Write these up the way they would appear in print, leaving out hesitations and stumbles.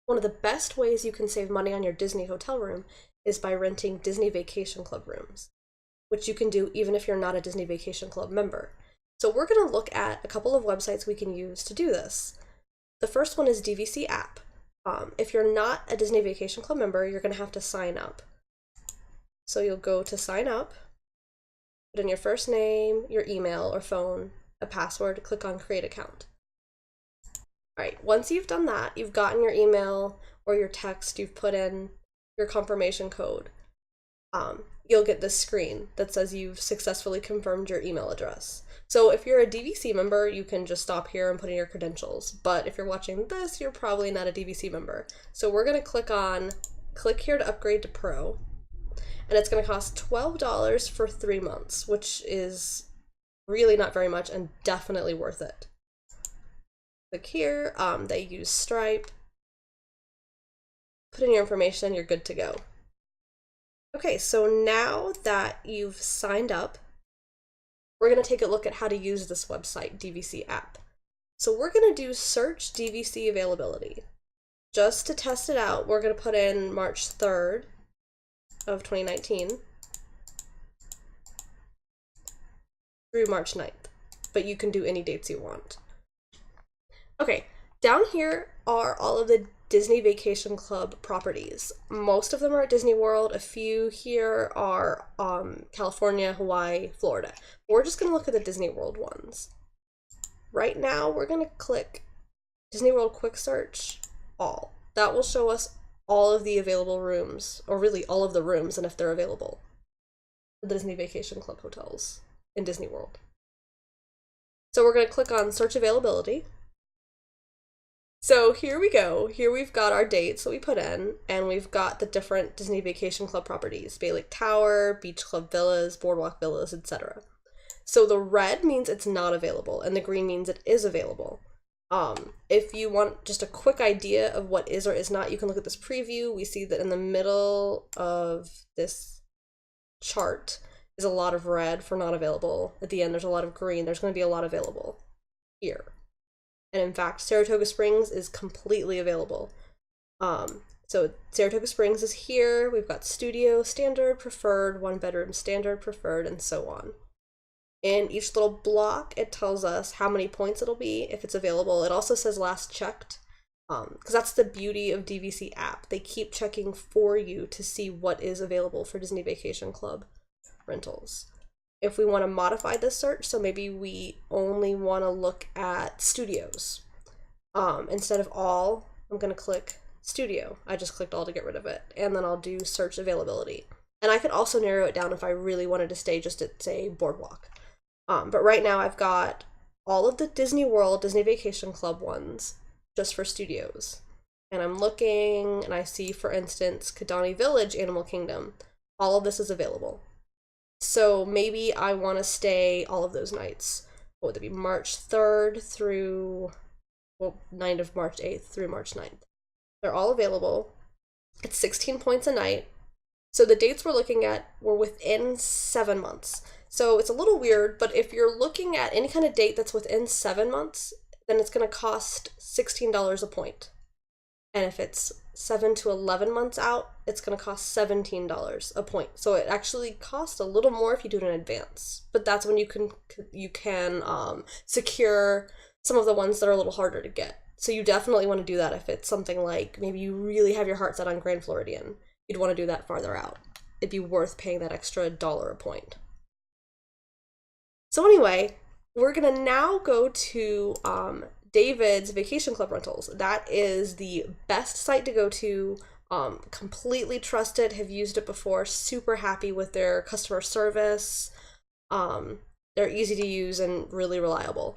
One of the best ways you can save money on your Disney hotel room is by renting Disney Vacation Club rooms, which you can do even if you're not a Disney Vacation Club member. So we're going to look at a couple of websites we can use to do this. The first one is Dvc App. If you're not a Disney Vacation Club member, you're going to have to sign up. So you'll go to sign up, put in your first name, your email or phone, a password, click on create account. All right, once you've done that, you've gotten your email or your text, you've put in your confirmation code, you'll get this screen that says you've successfully confirmed your email address. So if you're a DVC member, you can just stop here and put in your credentials. But if you're watching this, you're probably not a DVC member. So we're going to click here to upgrade to Pro. And it's going to cost $12 for 3 months, which is really not very much and definitely worth it. Click here, they use Stripe. Put in your information, you're good to go. Okay, so now that you've signed up, we're going to take a look at how to use this website, Dvc App. So we're going to do search DVC availability. Just to test it out, we're going to put in March 3rd of 2019 through March 9th, but you can do any dates you want. Okay, down here are all of the Disney Vacation Club properties. Most of them are at Disney World. A few here are California, Hawaii, Florida. We're just going to look at the Disney World ones. Right now, we're going to click Disney World Quick Search, All. That will show us all of the available rooms, or really all of the rooms and if they're available for the Disney Vacation Club hotels in Disney World. So we're going to click on Search Availability. So here we go. Here we've got our dates that we put in, and we've got the different Disney Vacation Club properties: Bay Lake Tower, Beach Club Villas, Boardwalk Villas, etc. So the red means it's not available, and the green means it is available. If you want just a quick idea of what is or is not, you can look at this preview. We see that in the middle of this chart is a lot of red for not available. At the end, there's a lot of green. There's going to be a lot available here. And in fact, Saratoga Springs is completely available. So Saratoga Springs is here. We've got studio, standard, preferred, 1-bedroom, standard, preferred, and so on. In each little block, it tells us how many points it'll be if it's available. It also says last checked, because that's the beauty of Dvc App. They keep checking for you to see what is available for Disney Vacation Club rentals. If we want to modify this search, so maybe we only want to look at studios. Instead of all, I'm going to click studio. I just clicked all to get rid of it. And then I'll do search availability. And I could also narrow it down if I really wanted to stay just at, say, Boardwalk. But right now I've got all of the Disney World, Disney Vacation Club ones just for studios. And I'm looking and I see, for instance, Kidani Village, Animal Kingdom. All of this is available. So maybe I want to stay all of those nights. What would it be? March 3rd through, well, night of March 8th through March 9th. They're all available. It's 16 points a night. So the dates we're looking at were within 7 months. So it's a little weird, but if you're looking at any kind of date that's within 7 months, then it's going to cost $16 a point. And if it's 7 to 11 months out, it's going to cost $17 a point. So it actually costs a little more if you do it in advance. But that's when you can secure some of the ones that are a little harder to get. So you definitely want to do that if it's something like maybe you really have your heart set on Grand Floridian. You'd want to do that farther out. It'd be worth paying that extra $1 a point. So anyway, we're going to now go to David's Vacation Club Rentals. That is the best site to go to. Completely trusted, have used it before, super happy with their customer service. They're easy to use and really reliable.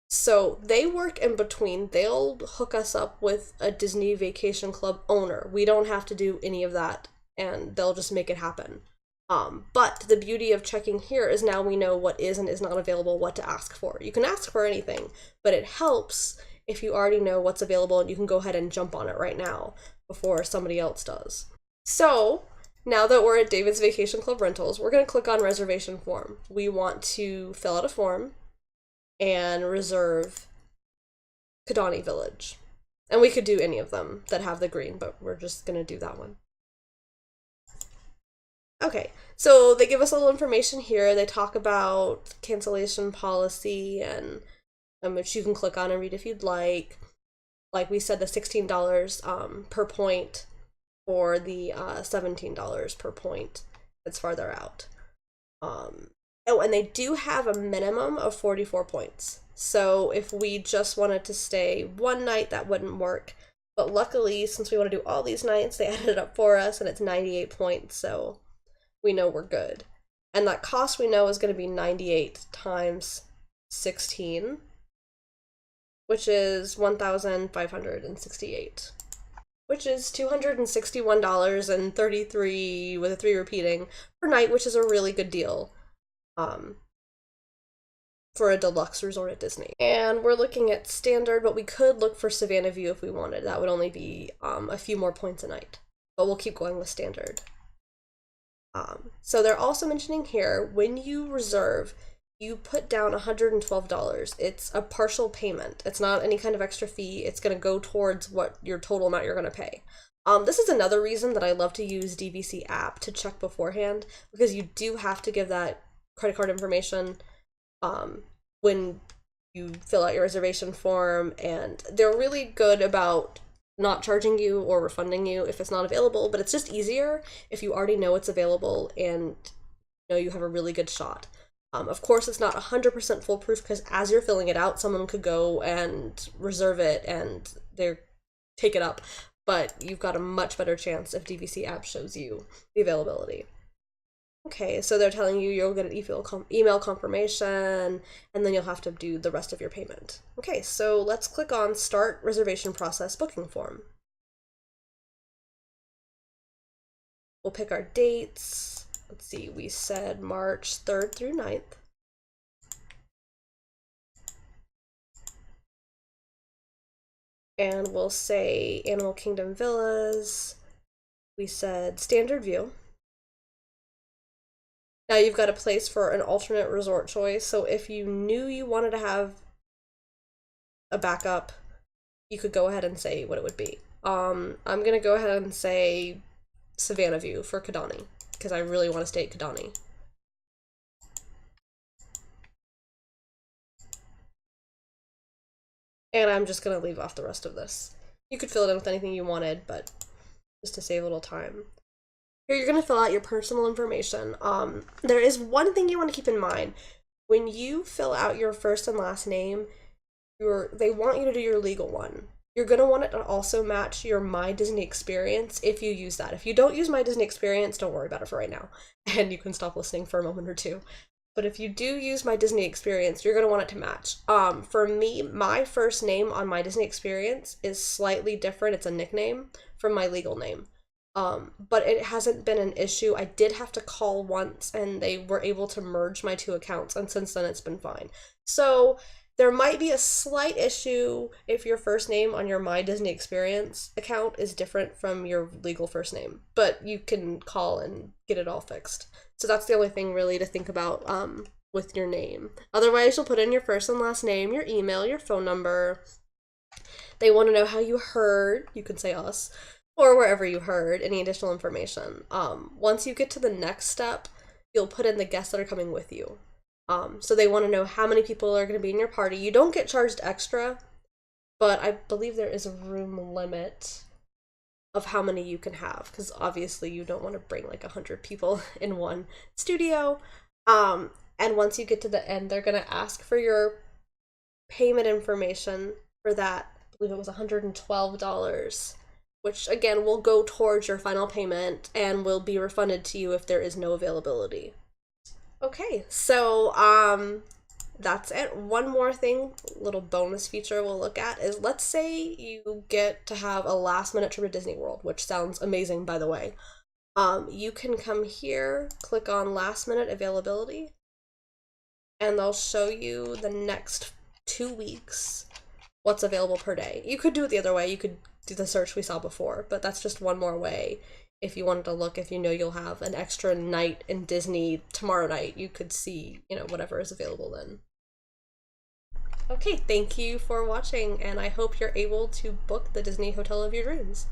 So they work in between. They'll hook us up with a Disney Vacation Club owner. We don't have to do any of that, and they'll just make it happen. But the beauty of checking here is now we know what is and is not available, what to ask for. You can ask for anything, but it helps if you already know what's available and you can go ahead and jump on it right now before somebody else does. So now that we're at David's Vacation Club Rentals, we're going to click on Reservation Form. We want to fill out a form and reserve Kidani Village. And we could do any of them that have the green, but we're just gonna do that one. Okay, so they give us a little information here. They talk about cancellation policy, and which you can click on and read if you'd like. Like we said, the $16 per point, or the $17 per point that's farther out. Oh, and they do have a minimum of 44 points. So if we just wanted to stay one night, that wouldn't work. But luckily, since we want to do all these nights, they added it up for us, and it's 98 points, so we know we're good. And that cost we know is going to be 98 times 16, which is $1,568, which is $261.33 with a 3 repeating per night, which is a really good deal for a deluxe resort at Disney. And we're looking at standard, but we could look for Savannah View if we wanted. That would only be a few more points a night, but we'll keep going with standard. So they're also mentioning here, when you reserve, you put down $112. It's a partial payment. It's not any kind of extra fee. It's going to go towards what your total amount you're going to pay. This is another reason that I love to use Dvc App to check beforehand, because you do have to give that credit card information when you fill out your reservation form, and they're really good about not charging you or refunding you if it's not available, but it's just easier if you already know it's available and know you have a really good shot. Of course, it's not 100% foolproof, because as you're filling it out, someone could go and reserve it and they take it up, but you've got a much better chance if Dvc App shows you the availability. Okay, so they're telling you you'll get an email confirmation, and then you'll have to do the rest of your payment. Okay, so let's click on Start Reservation Process Booking Form. We'll pick our dates. Let's see, we said March 3rd through 9th. And we'll say Animal Kingdom Villas. We said Standard View. Now you've got a place for an alternate resort choice, so if you knew you wanted to have a backup, you could go ahead and say what it would be. I'm gonna go ahead and say Savannah View for Kidani, because I really want to stay at Kidani. And I'm just gonna leave off the rest of this. You could fill it in with anything you wanted, but just to save a little time. Here you're going to fill out your personal information. There is one thing you want to keep in mind. When you fill out your first and last name, they want you to do your legal one. You're going to want it to also match your My Disney Experience if you use that. If you don't use My Disney Experience, don't worry about it for right now, and you can stop listening for a moment or two. But if you do use My Disney Experience, you're going to want it to match. For me, my first name on My Disney Experience is slightly different. It's a nickname from my legal name. But it hasn't been an issue. I did have to call once, and they were able to merge my two accounts, and since then it's been fine. So there might be a slight issue if your first name on your My Disney Experience account is different from your legal first name, but you can call and get it all fixed. So that's the only thing really to think about with your name. Otherwise, you'll put in your first and last name, your email, your phone number. They want to know how you heard. You can say us, or wherever you heard, any additional information. Once you get to the next step, you'll put in the guests that are coming with you. So they want to know how many people are going to be in your party. You don't get charged extra, but I believe there is a room limit of how many you can have, because obviously you don't want to bring like 100 people in one studio. And once you get to the end, they're going to ask for your payment information for that. I believe it was $112. Which again will go towards your final payment and will be refunded to you if there is no availability. Okay, so that's it. One more thing, little bonus feature we'll look at is, let's say you get to have a last minute trip to Disney World, which sounds amazing, by the way. You can come here, click on last minute availability, and they'll show you the next 2 weeks what's available per day. You could do it the other way. You could do the search we saw before, but that's just one more way. If you wanted to look, if you know you'll have an extra night in Disney tomorrow night, you could see, whatever is available then. Okay, thank you for watching, and I hope you're able to book the Disney hotel of your dreams.